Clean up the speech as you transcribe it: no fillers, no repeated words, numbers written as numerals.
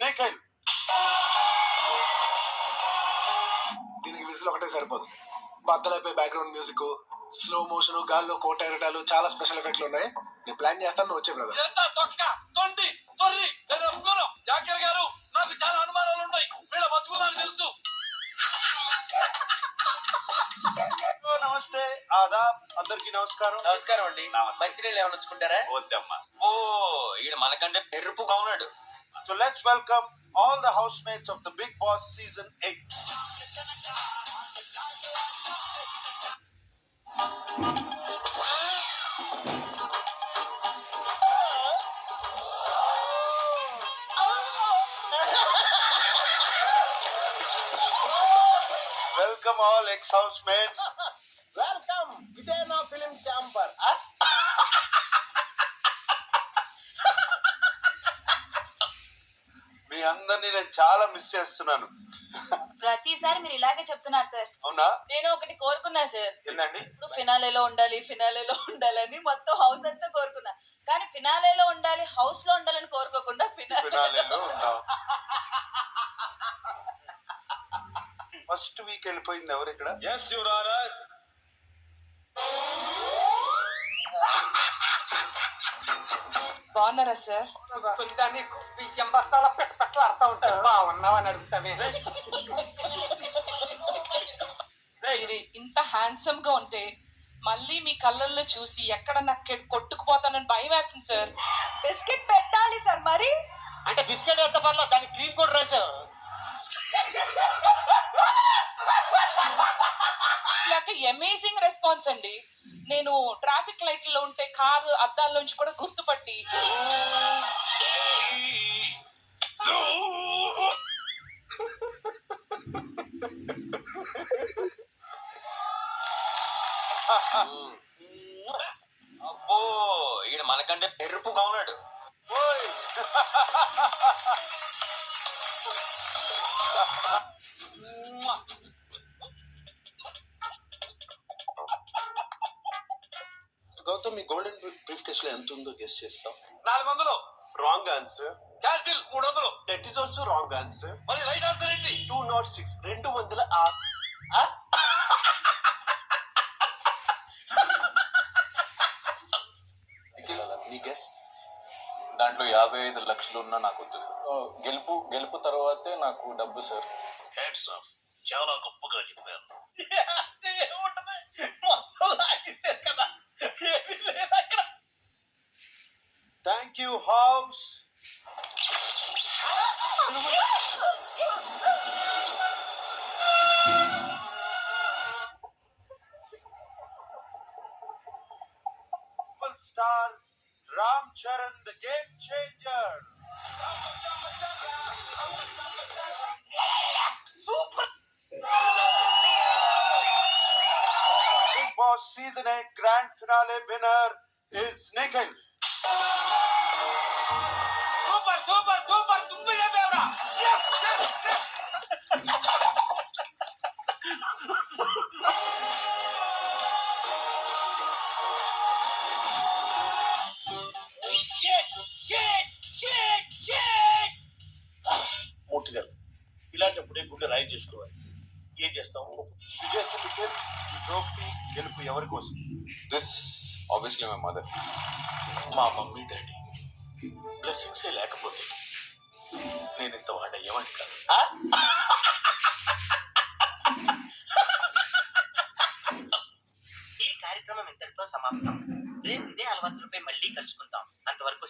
naked. దీనికి whistle ఒకటే సరిపోదు. బద్దలైపోయి బ్యాక్గ్రౌండ్ మ్యూజిక్, స్లో మోషన్, గాల్లో కోట ఎరటాలు, చాలా స్పెషల్ ఎఫెక్ట్లు ఉన్నాయి. నేను ప్లాన్ చేస్తాను, నువ్వు వచ్చే బ్రదర్. గారు నాకు చాలా అనుమానాలు ఉన్నాయి. వీళ్ళ బతుకు నాకు తెలుసు. నమస్తే, ఆదాబ్, అందరికి నమస్కారం. నమస్కారం అండి. మంచినీళ్ళు ఏమైనా వచ్చుకుంటారా? వద్దమ్మా. ఓ ఈడ మనకంటే ఎరుపుగా ఉన్నాడు. So let's welcome all the housemates of the Big Boss season 8. Welcome all ex-housemates. Welcome ఇదే నా ఫిలిం ఛాంబర్. మీ అందరినీ నేను చాలా మిస్ చేస్తున్నాను. ప్రతిసారి మీరు ఇలాగే చెప్తున్నారు సార్. అవునా? నేను ఒకటి కోరుకున్నా సార్. ఏంటండి? ఇప్పుడు ఫినాలేలో ఉండాలని మొత్తం హౌస్ అంతా కోరుకున్నా. కానీ ఫినాలేలో ఉండాలి, హౌస్ లో ఉండాలని కోరుకోకుండా ఫినాలేలో ఉన్నాం. ఫస్ట్ వీక్ వెళ్ళిపోయింది ఎవరు ఇక్కడ? Yes your honour. బాగున్నారా సార్? బియ్యం బస్తాల పెట్టలాడుతూ ఉంటారు. బాగున్నావని అడుగుతామే. మీరు ఇంత హ్యాండ్సమ్ గా ఉంటే మళ్ళీ మీ కళ్ళల్లో చూసి ఎక్కడన్నా కొట్టుకుపోతానని భయం వేస్తుంది సార్. బిస్కెట్ పెట్టాలి సార్. మరి అంటే బిస్కెట్ ఎంత పర్లేదు, దానికి క్రీమ్ కూడా రాసావు. అమేజింగ్ రెస్పాన్స్ అండి. నేను ట్రాఫిక్ లైట్లో ఉంటే కారు అద్దాల్లోంచి కూడా గుర్తుపట్టి అబ్బో ఈడ మనకంటే ఎరుపుగా ఉన్నాడు. ఓయ్! గౌతమ్, మీ గోల్డెన్ బ్రీఫ్ కేస్ లో ఎంత ఉందో గెస్ చేస్తాం. 400. Wrong answer. Cancel. 300. That is also wrong answer. మరి రైట్ ఆన్సర్ ఏంటి? 206. 206. నీ గెస్? దాంట్లో 55 లక్షలు ఉన్నా నాకు వద్దు. గెలుపు తర్వాతే నాకు డబ్బు సార్. Heads of. చాలా గొప్పగా చెప్పారు. మొత్తం లాగేశారు కదా. Thank you, house. Star Ram Charan, the game changer. Super. Big Boss season 8 grand finale winner is Nikhil. Super super super. తుమ్ము చెప్పావురా. Yes yes yes. మూర్తిగారు, ఇలాంటప్పుడే గుండె రాయి చేసుకోవాలి. ఏం చేస్తాం? విజయ్ నిఖిల్, ఈ ట్రోఫీ గెలుపు ఎవరి కోసం? This obviously my mother. మా మమ్మీ డాడీ బ్లెస్సింగ్సే లేకపోతే నేను ఇంత వాడ ఏమంట కాదు. ఈ కార్యక్రమం ఇంతటితో సమాప్తం. రేపు ఇదే అలవాట్లపై మళ్ళీ కలుసుకుందాం. అంతవరకు